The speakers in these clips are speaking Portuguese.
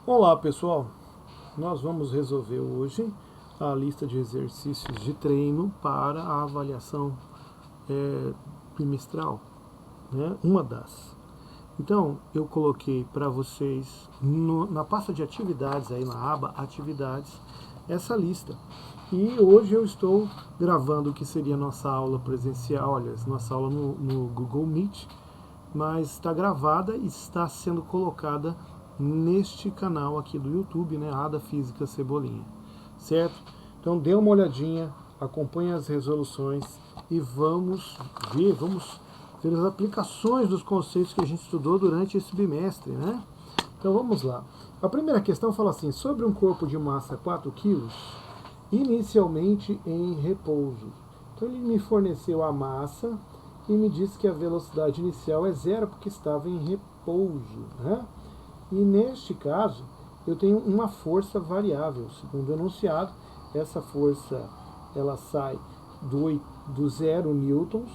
Olá pessoal, nós vamos resolver hoje a lista de exercícios de treino para a avaliação bimestral, né? Uma das. Então eu coloquei para vocês na pasta de atividades, aí na aba atividades, essa lista. E hoje eu estou gravando o que seria nossa aula presencial, olha, nossa aula no Google Meet, mas está gravada e está sendo colocada neste canal aqui do YouTube, né, Ada Física Cebolinha, certo? Então dê uma olhadinha, acompanhe as resoluções e vamos ver as aplicações dos conceitos que a gente estudou durante esse bimestre, né? Então vamos lá. A primeira questão fala assim: sobre um corpo de massa 4 kg, inicialmente em repouso. Então ele me forneceu a massa e me disse que a velocidade inicial é zero porque estava em repouso, né? E neste caso, eu tenho uma força variável, segundo o enunciado. Essa força ela sai do 0 newtons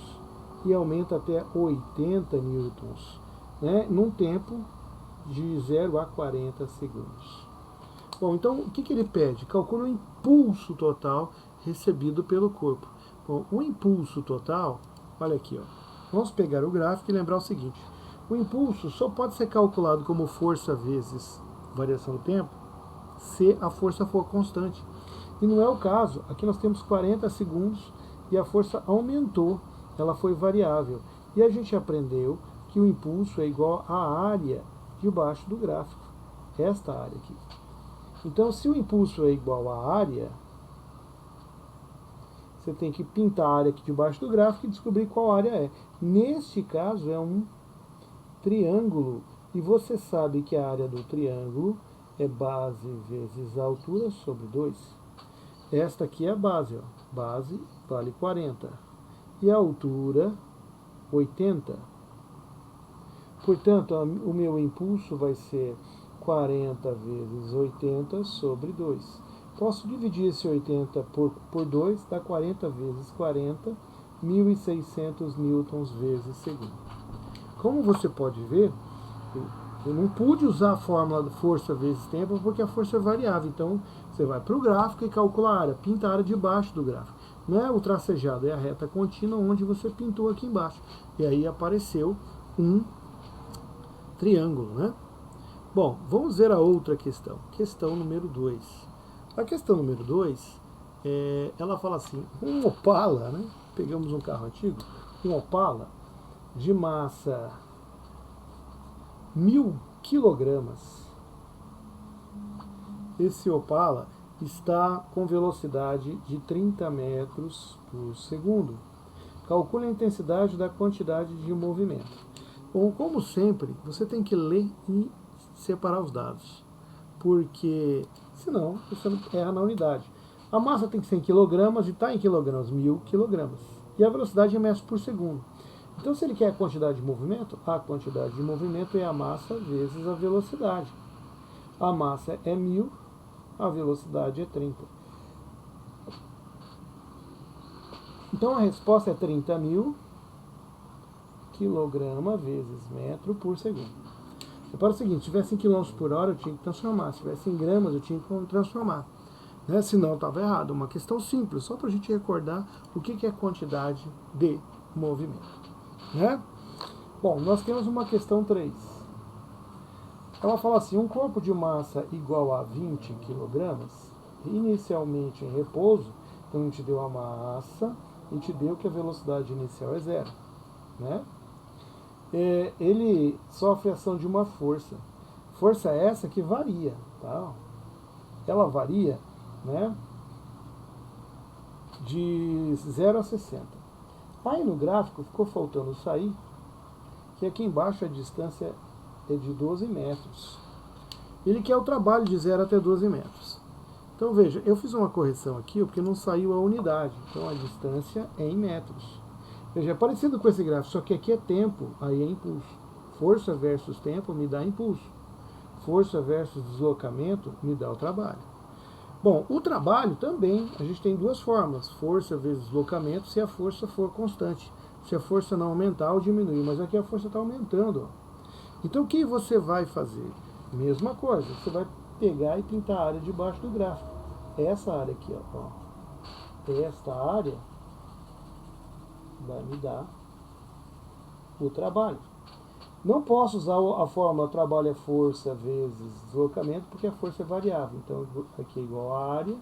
e aumenta até 80 newtons, né, num tempo de 0 a 40 segundos. Bom, então o que ele pede? Calcule o impulso total recebido pelo corpo. Bom, o impulso total, olha aqui, ó. Vamos pegar o gráfico e lembrar o seguinte: o impulso só pode ser calculado como força vezes variação do tempo se a força for constante. E não é o caso. Aqui nós temos 40 segundos e a força aumentou, ela foi variável. E a gente aprendeu que o impulso é igual à área debaixo do gráfico, esta área aqui. Então, se o impulso é igual à área, você tem que pintar a área aqui debaixo do gráfico e descobrir qual área é. Neste caso, é um triângulo, e você sabe que a área do triângulo é base vezes a altura sobre 2. Esta aqui é a base, ó. Base vale 40. E a altura, 80. Portanto, o meu impulso vai ser 40 vezes 80 sobre 2. Posso dividir esse 80 por 2, dá 40 vezes 40, 1.600 newtons vezes segundo. Como você pode ver, eu não pude usar a fórmula de força vezes tempo porque a força é variável. Então, você vai para o gráfico e calcula a área, pinta a área debaixo do gráfico. Não é o tracejado, é a reta contínua onde você pintou aqui embaixo. E aí apareceu um triângulo, né? Bom, vamos ver a outra questão. Questão número 2. A questão número 2, ela fala assim: um Opala, né? Pegamos um carro antigo, um Opala de massa 1.000 quilogramas. Esse Opala está com velocidade de 30 metros por segundo. Calcule a intensidade da quantidade de movimento. Bom, como sempre, você tem que ler e separar os dados, porque senão você não erra na unidade. A massa tem que ser em quilogramas e está em quilogramas, 1.000 quilogramas. E a velocidade é metros por segundo. Então, se ele quer a quantidade de movimento, a quantidade de movimento é a massa vezes a velocidade. A massa é 1.000, a velocidade é 30. Então, a resposta é 30.000 quilograma vezes metro por segundo. Repara o seguinte: se tivesse em quilômetros por hora, eu tinha que transformar. Se tivesse em gramas, eu tinha que transformar. Né? Senão, estava errado. Uma questão simples, só para a gente recordar o que é quantidade de movimento. Né? Bom, nós temos uma questão 3. Ela fala assim: um corpo de massa igual a 20 kg, inicialmente em repouso, então a gente deu a massa e te deu que a velocidade inicial é zero. Né? Ele sofre ação de uma força. Força essa que varia. Tá? Ela varia, né, de 0 a 60. Aí no gráfico ficou faltando sair que aqui embaixo a distância é de 12 metros. Ele quer o trabalho de 0 até 12 metros. Então veja, eu fiz uma correção aqui porque não saiu a unidade. Então a distância é em metros. Veja, é parecido com esse gráfico, só que aqui é tempo, aí é impulso. Força versus tempo me dá impulso. Força versus deslocamento me dá o trabalho. Bom, o trabalho também, a gente tem duas fórmulas: força vezes deslocamento, se a força for constante. Se a força não aumentar ou diminuir, mas aqui a força está aumentando. Ó. Então o que você vai fazer? Mesma coisa, você vai pegar e pintar a área debaixo do gráfico. Essa área aqui, ó. Esta área vai me dar o trabalho. Não posso usar a fórmula trabalho é força vezes deslocamento, porque a força é variável. Então, aqui é igual a área.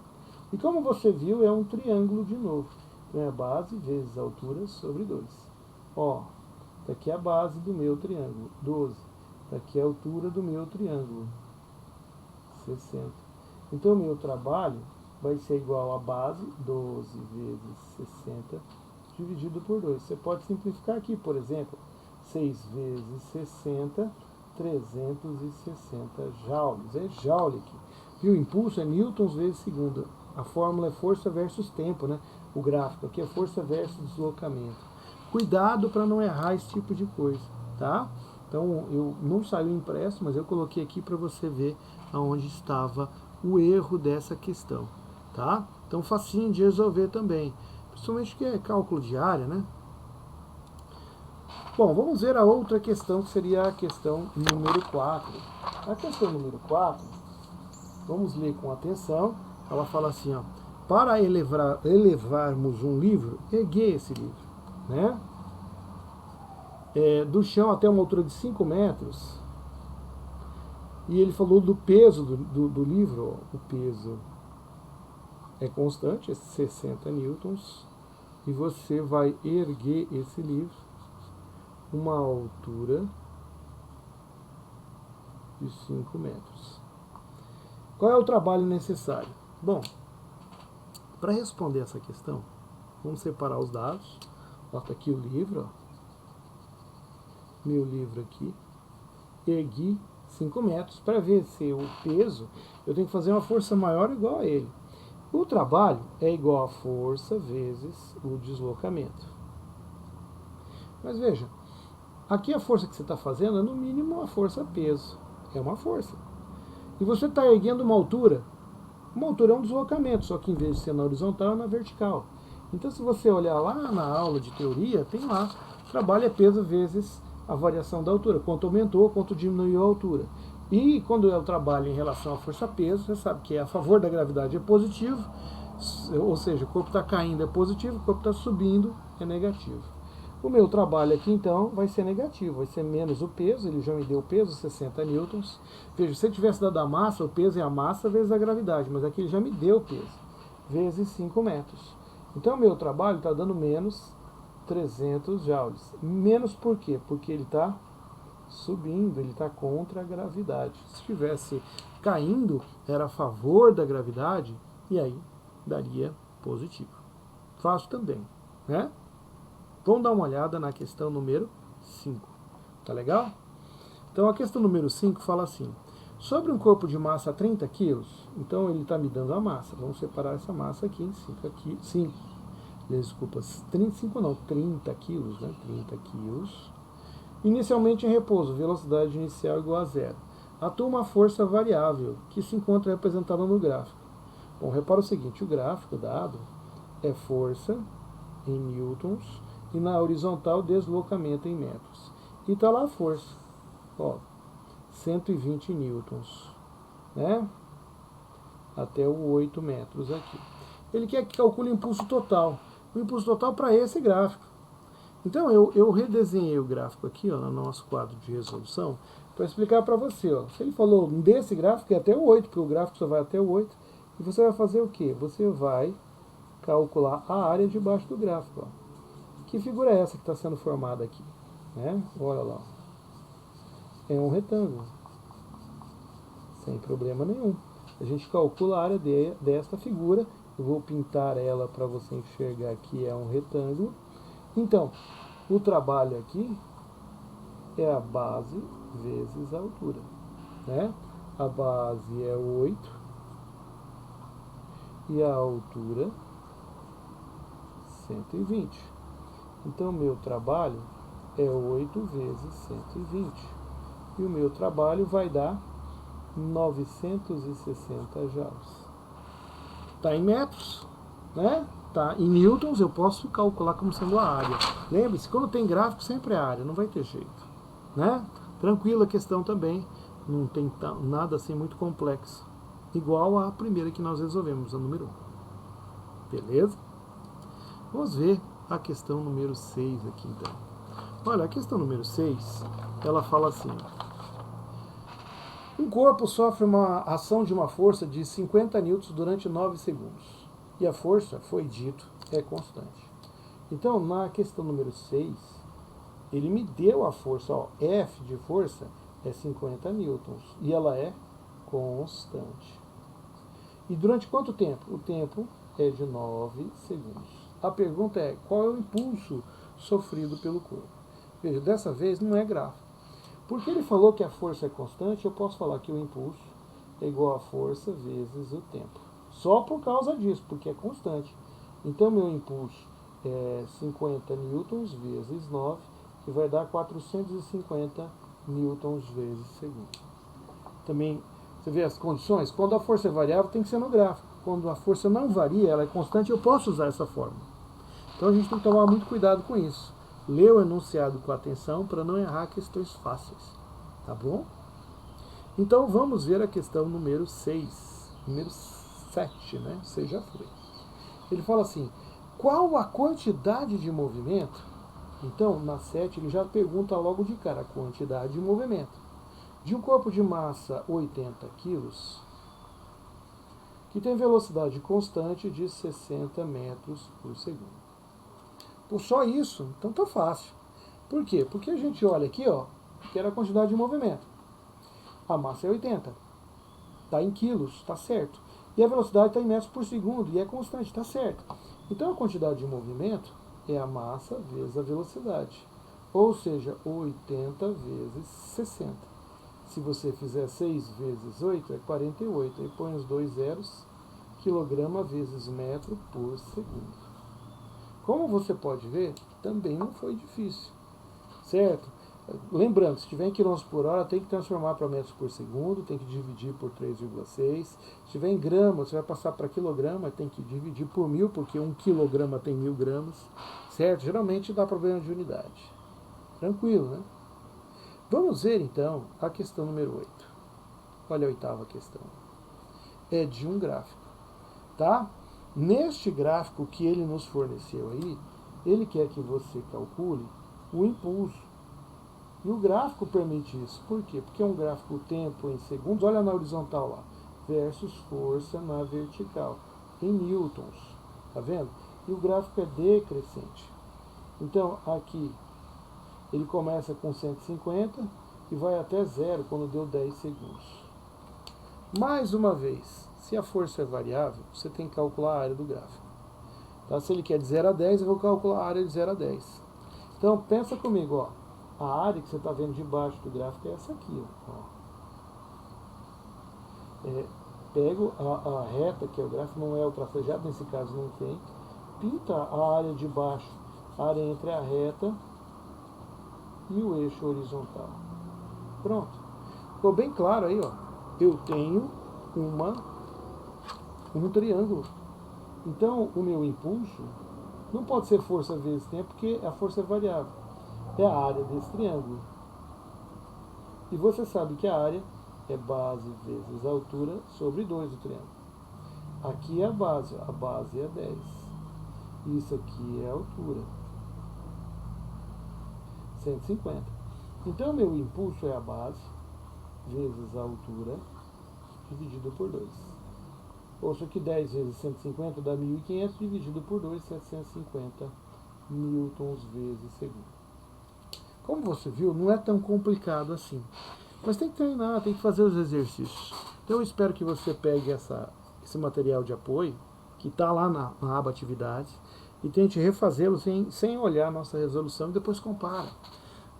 E como você viu, é um triângulo de novo. Então, é a base vezes a altura sobre 2. Ó, tá aqui a base do meu triângulo, 12. Tá aqui a altura do meu triângulo, 60. Então, o meu trabalho vai ser igual a base, 12 vezes 60, dividido por 2. Você pode simplificar aqui, por exemplo, 6 vezes 60, 360 joules. É joule aqui. E o impulso é newtons vezes segundo. A fórmula é força versus tempo, né? O gráfico aqui é força versus deslocamento. Cuidado para não errar esse tipo de coisa, tá? Então, eu não saiu impresso, mas eu coloquei aqui para você ver aonde estava o erro dessa questão, tá? Então, facinho de resolver também. Principalmente que é cálculo de área, né? Bom, vamos ver a outra questão, que seria a questão número 4. A questão número 4, vamos ler com atenção. Ela fala assim, ó, para elevarmos um livro, erguer esse livro, né? Do chão até uma altura de 5 metros. E ele falou do peso do livro, ó, o peso é constante, é 60 newtons, e você vai erguer esse livro uma altura de 5 metros. Qual é o trabalho necessário? Bom, para responder essa questão, vamos separar os dados. Bota aqui o livro, ó. Meu livro aqui, ergui 5 metros. Para ver se o peso, eu tenho que fazer uma força maior igual a ele. O trabalho é igual a força vezes o deslocamento. Mas veja, aqui a força que você está fazendo é no mínimo uma força peso. É uma força. E você está erguendo uma altura. Uma altura é um deslocamento, só que em vez de ser na horizontal, é na vertical. Então, se você olhar lá na aula de teoria, tem lá, trabalho é peso vezes a variação da altura, quanto aumentou, quanto diminuiu a altura. E quando eu trabalho em relação à força-peso, você sabe que a favor da gravidade é positivo, ou seja, o corpo está caindo é positivo, o corpo está subindo é negativo. O meu trabalho aqui, então, vai ser negativo, vai ser menos o peso, ele já me deu o peso, 60 newtons. Veja, se ele tivesse dado a massa, o peso é a massa vezes a gravidade, mas aqui ele já me deu o peso, vezes 5 metros. Então, o meu trabalho está dando menos 300 joules. Menos por quê? Porque ele está subindo, ele está contra a gravidade. Se estivesse caindo, era a favor da gravidade, e aí daria positivo. Fácil também, né? Vamos dar uma olhada na questão número 5. Tá legal? Então, a questão número 5 fala assim: sobre um corpo de massa 30 kg, então ele está me dando a massa. Vamos separar essa massa aqui em 5. Desculpa, 35 não, 30 quilos, né? 30 quilos. Inicialmente em repouso, velocidade inicial igual a 0. Atua uma força variável, que se encontra representada no gráfico. Bom, repara o seguinte, o gráfico dado é força em newtons e na horizontal deslocamento em metros. E está lá a força, ó, 120 newtons, né? Até o 8 metros aqui. Ele quer que calcule o impulso total. O impulso total para esse gráfico. Então eu redesenhei o gráfico aqui, ó, no nosso quadro de resolução, para explicar para você. Ó, se ele falou desse gráfico é até o 8, porque o gráfico só vai até o 8, e você vai fazer o quê? Você vai calcular a área debaixo do gráfico. Ó. Que figura é essa que está sendo formada aqui? Né? Olha lá. É um retângulo. Sem problema nenhum. A gente calcula a área desta figura. Eu vou pintar ela para você enxergar que é um retângulo. Então, o trabalho aqui é a base vezes a altura. Né? A base é 8 e a altura 120. Então, o meu trabalho é 8 vezes 120. E o meu trabalho vai dar 960 joules. Está em metros, né? Tá em newtons, eu posso calcular como sendo a área. Lembre-se, quando tem gráfico, sempre é área, não vai ter jeito, né? Tranquila a questão também, não tem nada assim muito complexo, igual a primeira que nós resolvemos, a número 1. Beleza? Vamos ver a questão número 6 aqui então. Olha, a questão número 6, ela fala assim: um corpo sofre uma ação de uma força de 50 newtons durante 9 segundos. E a força, foi dito, é constante. Então, na questão número 6, ele me deu a força, ó, F de força é 50 newtons. E ela é constante. E durante quanto tempo? O tempo é de 9 segundos. A pergunta é, qual é o impulso sofrido pelo corpo? Veja, dessa vez não é gráfico. Porque ele falou que a força é constante, eu posso falar que o impulso é igual a força vezes o tempo. Só por causa disso, porque é constante. Então, meu impulso é 50 newtons vezes 9, que vai dar 450 newtons vezes segundo. Também, você vê as condições? Quando a força é variável, tem que ser no gráfico. Quando a força não varia, ela é constante, eu posso usar essa fórmula. Então, a gente tem que tomar muito cuidado com isso. Lê o enunciado com atenção para não errar questões fáceis. Tá bom? Então, vamos ver a questão número 6. Número 7, né? 6 já foi. Ele fala assim, qual a quantidade de movimento? Então, na 7, ele já pergunta logo de cara a quantidade de movimento de um corpo de massa 80 kg, que tem velocidade constante de 60 metros por segundo. Por só isso, então tá fácil. Por quê? Porque a gente olha aqui, ó, que era a quantidade de movimento. A massa é 80. Está em quilos, está certo. E a velocidade está em metros por segundo, e é constante, está certo. Então a quantidade de movimento é a massa vezes a velocidade. Ou seja, 80 vezes 60. Se você fizer 6 vezes 8, é 48. Aí põe os dois zeros, quilograma vezes metro por segundo. Como você pode ver, também não foi difícil, certo? Lembrando, se tiver em quilômetros por hora, tem que transformar para metros por segundo, tem que dividir por 3,6. Se tiver em gramas, você vai passar para quilograma, tem que dividir por 1000, porque 1 quilograma tem 1000 gramas, certo? Geralmente dá problema de unidade. Tranquilo, né? Vamos ver, então, a questão número 8. Olha a 8ª questão. É de um gráfico, tá? Neste gráfico que ele nos forneceu aí, ele quer que você calcule o impulso. E o gráfico permite isso. Por quê? Porque é um gráfico tempo em segundos, olha na horizontal lá, versus força na vertical, em newtons. Tá vendo? E o gráfico é decrescente. Então, aqui, ele começa com 150 e vai até zero quando deu 10 segundos. Mais uma vez, se a força é variável, você tem que calcular a área do gráfico. Tá? Se ele quer de 0 a 10, eu vou calcular a área de 0 a 10. Então, pensa comigo, ó. A área que você está vendo debaixo do gráfico é essa aqui. Ó. Pego a reta, que é o gráfico, não é o tracejado, nesse caso não tem. Pinta a área de baixo, a área entre a reta e o eixo horizontal. Pronto. Ficou bem claro aí, ó. Eu tenho um triângulo. Então, o meu impulso não pode ser força vezes tempo, porque a força é variável. É a área desse triângulo. E você sabe que a área é base vezes a altura sobre 2 do triângulo. Aqui é a base é 10. Isso aqui é a altura. 150. Então, meu impulso é a base vezes a altura dividido por 2. Ou seja, que 10 vezes 150 dá 1.500, dividido por 2, 750 newtons vezes segundo. Como você viu, não é tão complicado assim. Mas tem que treinar, tem que fazer os exercícios. Então eu espero que você pegue esse material de apoio, que está lá na aba atividades, e tente refazê-lo sem olhar a nossa resolução e depois compara.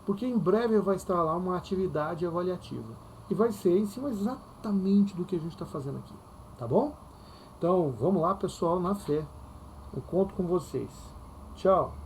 Porque em breve vai estar lá uma atividade avaliativa. E vai ser em cima exatamente do que a gente está fazendo aqui. Tá bom? Então, vamos lá, pessoal, na fé. Eu conto com vocês. Tchau!